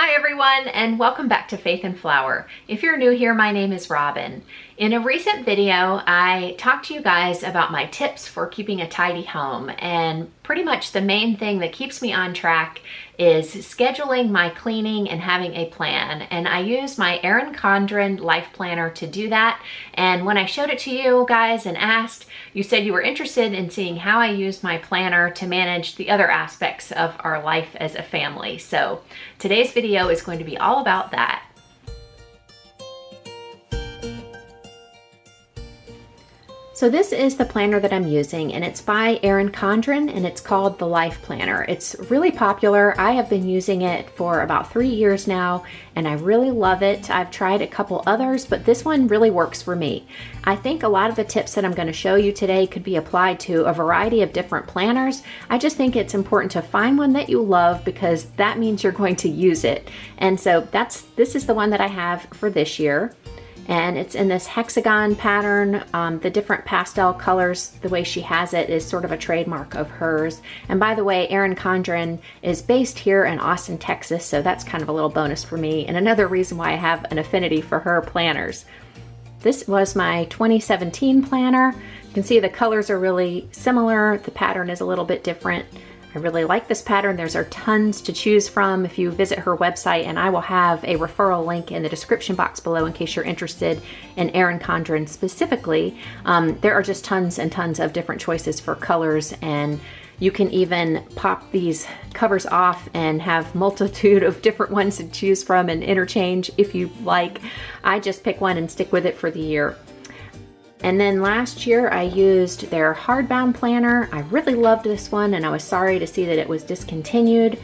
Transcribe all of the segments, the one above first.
Hi everyone, and welcome back to Faith and Flour. If you're new here, my name is Robin. In a recent video, I talked to you guys about my tips for keeping a tidy home, and pretty much the main thing that keeps me on track is scheduling my cleaning and having a plan. And I use my Erin Condren LifePlanner to do that. And when I showed it to you guys and asked, you said you were interested in seeing how I use my planner to manage the other aspects of our life as a family. So today's video is going to be all about that. So this is the planner that I'm using, and it's by Erin Condren, and it's called the Life Planner. It's really popular. I have been using it for about 3 years now, and I really love it. I've tried a couple others, but this one really works for me. I think a lot of the tips that I'm going to show you today could be applied to a variety of different planners. I just think it's important to find one that you love, because that means you're going to use it. And so this is the one that I have for this year. And it's in this hexagon pattern. The different pastel colors, the way she has it, is sort of a trademark of hers. And by the way, Erin Condren is based here in Austin, Texas, so that's kind of a little bonus for me, and another reason why I have an affinity for her planners. This was my 2017 planner. You can see the colors are really similar. The pattern is a little bit different. I really like this pattern. There's tons to choose from if you visit her website, and I will have a referral link in the description box below in case you're interested in Erin Condren specifically. There are just tons and tons of different choices for colors, and you can even pop these covers off and have multitude of different ones to choose from and interchange if you like. I just pick one and stick with it for the year. And then last year I used their hardbound planner. I really loved this one, and I was sorry to see that it was discontinued.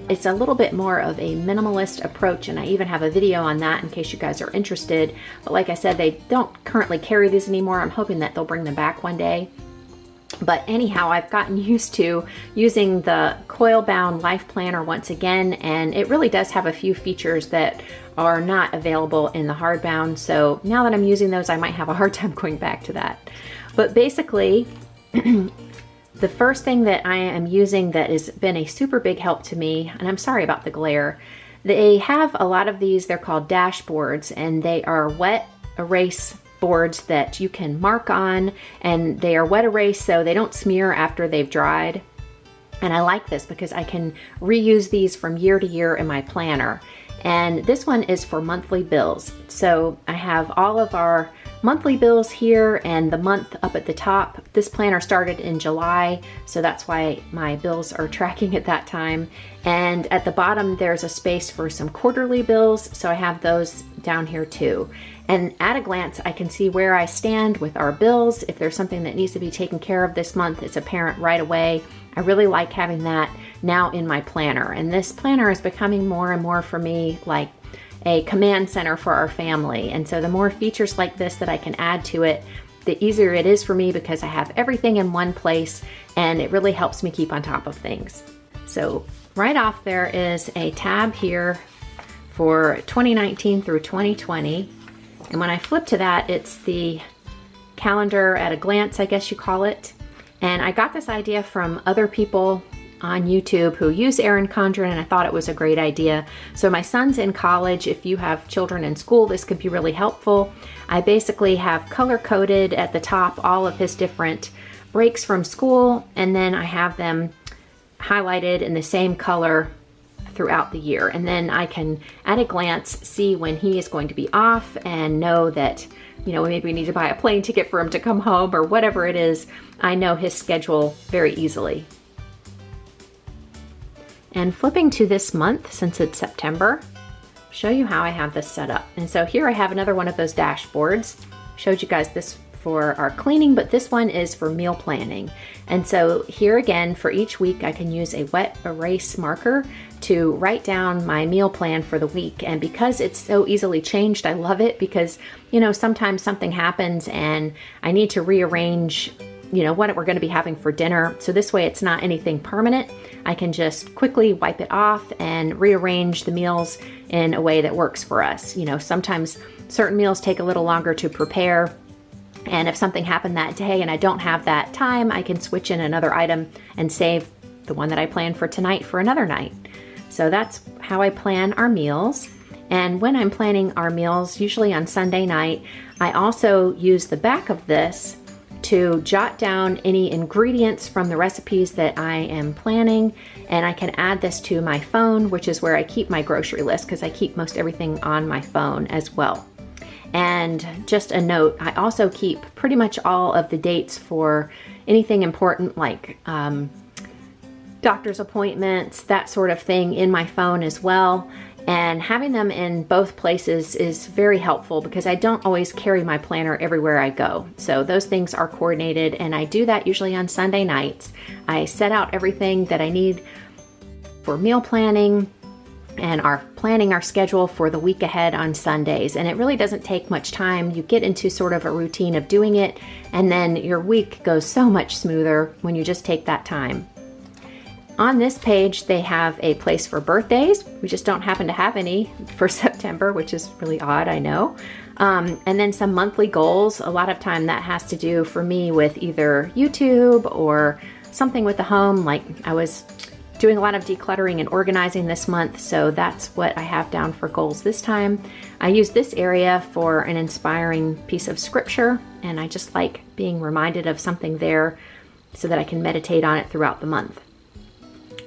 It's a little bit more of a minimalist approach, and I even have a video on that in case you guys are interested. But like I said, they don't currently carry these anymore. I'm hoping that they'll bring them back one day. But anyhow, I've gotten used to using the coil bound Life Planner once again, and it really does have a few features that are not available in the hardbound. So now that I'm using those, I might have a hard time going back to that. But basically, the first thing that I am using that has been a super big help to me, and I'm sorry about the glare, they have a lot of these, they're called dashboards, and they are wet erase boards that you can mark on, and they are wet erase so they don't smear after they've dried. And I like this because I can reuse these from year to year in my planner. And this one is for monthly bills. So I have all of our monthly bills here and the month up at the top. This planner started in July, so that's why my bills are tracking at that time. And at the bottom, there's a space for some quarterly bills, so I have those down here too. And at a glance, I can see where I stand with our bills. If there's something that needs to be taken care of this month, it's apparent right away. I really like having that now in my planner. And this planner is becoming more and more for me like a command center for our family. And so the more features like this that I can add to it, the easier it is for me, because I have everything in one place, and it really helps me keep on top of things. So right off, there is a tab here for 2019 through 2020. And when I flip to that, it's the calendar at a glance, I guess you call it. And I got this idea from other people on YouTube who use Erin Condren, and I thought it was a great idea. So my son's in college. If you have children in school, this could be really helpful. I basically have color-coded at the top all of his different breaks from school, and then I have them highlighted in the same color throughout the year. And then I can, at a glance, see when he is going to be off and know that, you know, maybe we need to buy a plane ticket for him to come home or whatever it is. I know his schedule very easily. And flipping to this month, since it's September, I'll show you how I have this set up. And so here I have another one of those dashboards. Showed you guys this for our cleaning, but this one is for meal planning. And so here again, for each week, I can use a wet erase marker to write down my meal plan for the week. And because it's so easily changed, I love it, because, you know, sometimes something happens and I need to rearrange, you know, what we're going to be having for dinner. So this way it's not anything permanent. I can just quickly wipe it off and rearrange the meals in a way that works for us. You know, sometimes certain meals take a little longer to prepare, and if something happened that day and I don't have that time, I can switch in another item and save the one that I planned for tonight for another night. So that's how I plan our meals. And when I'm planning our meals, usually on Sunday night, I also use the back of this to jot down any ingredients from the recipes that I am planning, and I can add this to my phone, which is where I keep my grocery list, because I keep most everything on my phone as well. And just a note, I also keep pretty much all of the dates for anything important like doctor's appointments, that sort of thing, in my phone as well. And having them in both places is very helpful because I don't always carry my planner everywhere I go. So those things are coordinated, and I do that usually on Sunday nights. I set out everything that I need for meal planning and planning our schedule for the week ahead on Sundays. And it really doesn't take much time. You get into sort of a routine of doing it, and then your week goes so much smoother when you just take that time. On this page, they have a place for birthdays. We just don't happen to have any for September, which is really odd, I know. And then some monthly goals. A lot of time that has to do for me with either YouTube or something with the home. Like I was doing a lot of decluttering and organizing this month, so that's what I have down for goals this time. I use this area for an inspiring piece of scripture, and I just like being reminded of something there so that I can meditate on it throughout the month.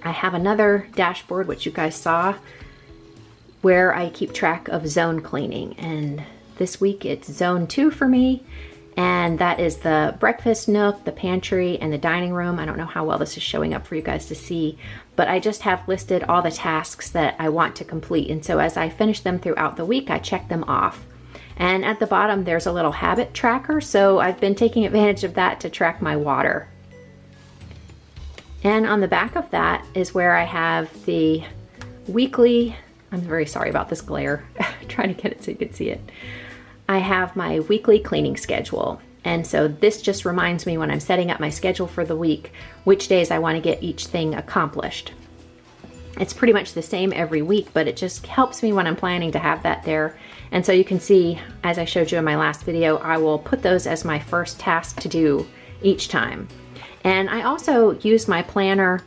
I have another dashboard, which you guys saw, where I keep track of zone cleaning. And this week it's zone 2 for me. And that is the breakfast nook, the pantry, and the dining room. I don't know how well this is showing up for you guys to see, but I just have listed all the tasks that I want to complete. And so as I finish them throughout the week, I check them off. And at the bottom, there's a little habit tracker. So I've been taking advantage of that to track my water. And on the back of that is where I have the weekly, I'm very sorry about this glare, trying to get it so you can see it. I have my weekly cleaning schedule. And so this just reminds me when I'm setting up my schedule for the week, which days I want to get each thing accomplished. It's pretty much the same every week, but it just helps me when I'm planning to have that there. And so you can see, as I showed you in my last video, I will put those as my first task to do each time. And I also use my planner.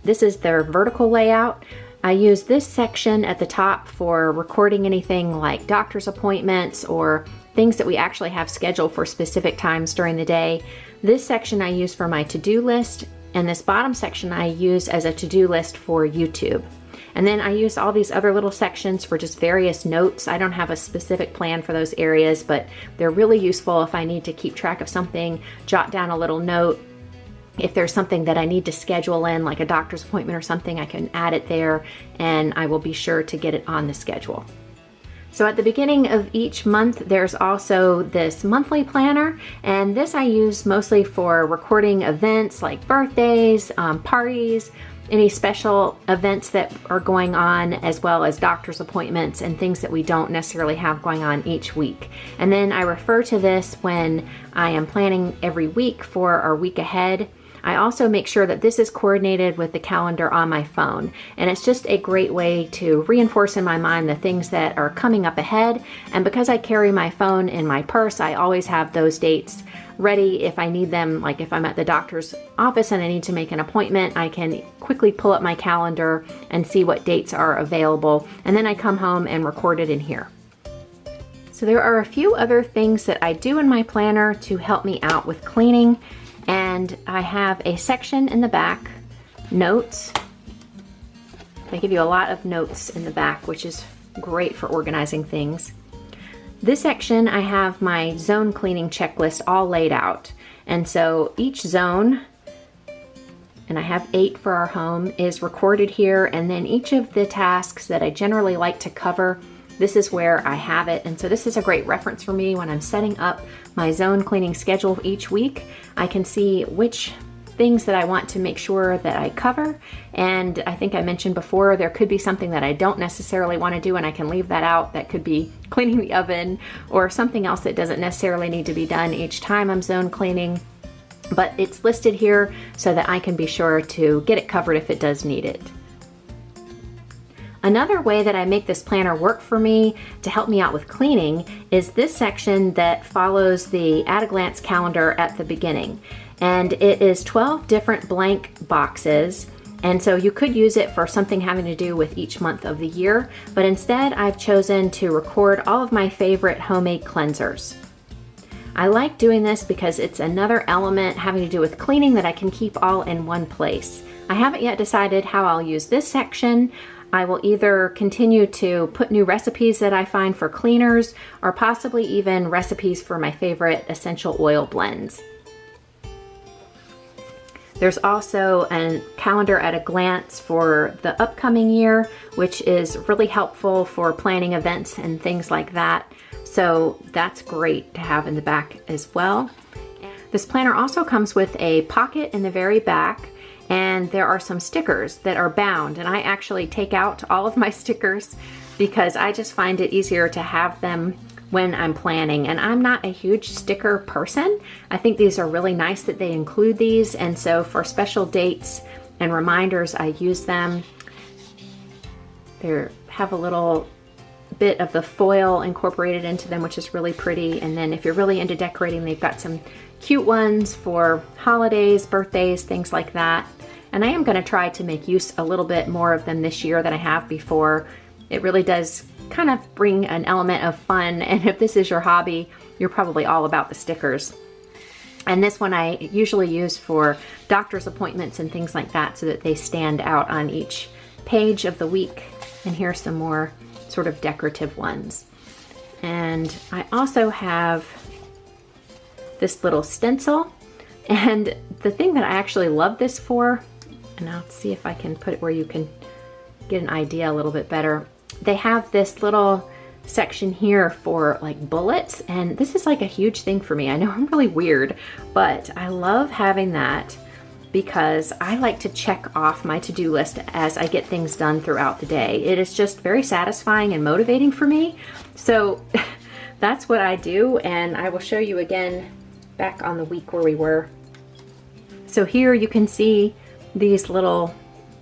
This is their vertical layout. I use this section at the top for recording anything like doctor's appointments or things that we actually have scheduled for specific times during the day. This section I use for my to-do list, and this bottom section I use as a to-do list for YouTube. And then I use all these other little sections for just various notes. I don't have a specific plan for those areas, but they're really useful if I need to keep track of something, jot down a little note. If there's something that I need to schedule in, like a doctor's appointment or something, I can add it there, and I will be sure to get it on the schedule. So at the beginning of each month, there's also this monthly planner, and this I use mostly for recording events like birthdays, parties, any special events that are going on, as well as doctor's appointments and things that we don't necessarily have going on each week. And then I refer to this when I am planning every week for our week ahead. I also make sure that this is coordinated with the calendar on my phone, and it's just a great way to reinforce in my mind the things that are coming up ahead. And because I carry my phone in my purse, I always have those dates ready if I need them. Like if I'm at the doctor's office and I need to make an appointment, I can quickly pull up my calendar and see what dates are available, and then I come home and record it in here. So there are a few other things that I do in my planner to help me out with cleaning. And I have a section in the back, notes. They give you a lot of notes in the back, which is great for organizing things. This section, I have my zone cleaning checklist all laid out. And so each zone, and I have 8 for our home, is recorded here. And then each of the tasks that I generally like to cover, this is where I have it. And so this is a great reference for me when I'm setting up my zone cleaning schedule each week. I can see which things that I want to make sure that I cover. And I think I mentioned before, there could be something that I don't necessarily want to do and I can leave that out. That could be cleaning the oven or something else that doesn't necessarily need to be done each time I'm zone cleaning. But it's listed here so that I can be sure to get it covered if it does need it. Another way that I make this planner work for me to help me out with cleaning is this section that follows the at-a-glance calendar at the beginning. And it is 12 different blank boxes And so you could use it for something having to do with each month of the year, but instead I've chosen to record all of my favorite homemade cleansers. I like doing this because it's another element having to do with cleaning that I can keep all in one place. I haven't yet decided how I'll use this section. I will either continue to put new recipes that I find for cleaners, or possibly even recipes for my favorite essential oil blends. There's also a calendar at a glance for the upcoming year, which is really helpful for planning events and things like that. So that's great to have in the back as well. This planner also comes with a pocket in the very back, and there are some stickers that are bound, and I actually take out all of my stickers because I just find it easier to have them when I'm planning. And I'm not a huge sticker person. I think these are really nice that they include these, and so for special dates and reminders I use them. They have a little bit of the foil incorporated into them, which is really pretty. And then if you're really into decorating, they've got some cute ones for holidays, birthdays, things like that. And I am going to try to make use a little bit more of them this year than I have before. It really does kind of bring an element of fun, and if this is your hobby, you're probably all about the stickers. And this one I usually use for doctor's appointments and things like that, so that they stand out on each page of the week. And here's some more sort of decorative ones. And I also have this little stencil, and the thing that I actually love this for, and I'll see if I can put it where you can get an idea a little bit better. They have this little section here for like bullets, and this is like a huge thing for me. I know I'm really weird, but I love having that because I like to check off my to-do list as I get things done throughout the day. It is just very satisfying and motivating for me. So that's what I do, and I will show you again back on the week where we were. So here you can see these little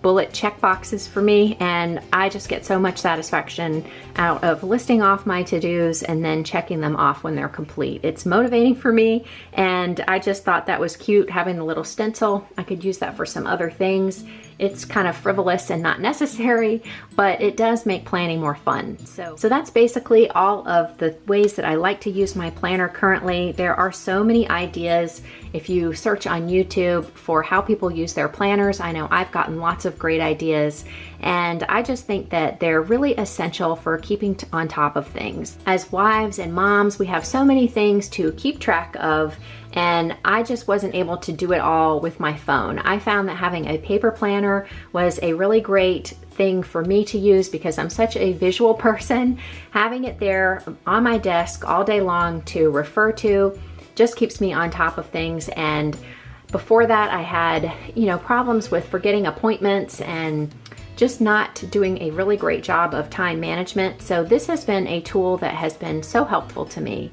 bullet check boxes for me, and I just get so much satisfaction out of listing off my to-dos and then checking them off when they're complete. It's motivating for me, and I just thought that was cute having the little stencil. I could use that for some other things. It's kind of frivolous and not necessary, but it does make planning more fun. So that's basically all of the ways that I like to use my planner currently. There are so many ideas. If you search on YouTube for how people use their planners, I know I've gotten lots of great ideas, and I just think that they're really essential for keeping on top of things. As wives and moms, we have so many things to keep track of, and I just wasn't able to do it all with my phone. I found that having a paper planner was a really great thing for me to use because I'm such a visual person. Having it there on my desk all day long to refer to just keeps me on top of things. And before that, I had, problems with forgetting appointments and just not doing a really great job of time management. So this has been a tool that has been so helpful to me.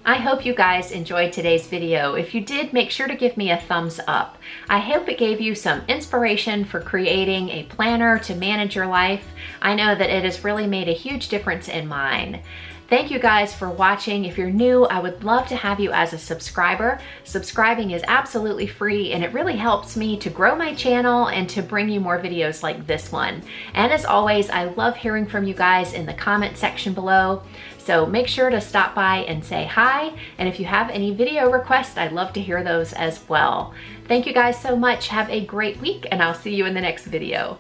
I hope you guys enjoyed today's video. If you did, make sure to give me a thumbs up. I hope it gave you some inspiration for creating a planner to manage your life. I know that it has really made a huge difference in mine. Thank you guys for watching. If you're new, I would love to have you as a subscriber. Subscribing is absolutely free, and it really helps me to grow my channel and to bring you more videos like this one. And as always, I love hearing from you guys in the comment section below. So make sure to stop by and say hi. And if you have any video requests, I'd love to hear those as well. Thank you guys so much. Have a great week, and I'll see you in the next video.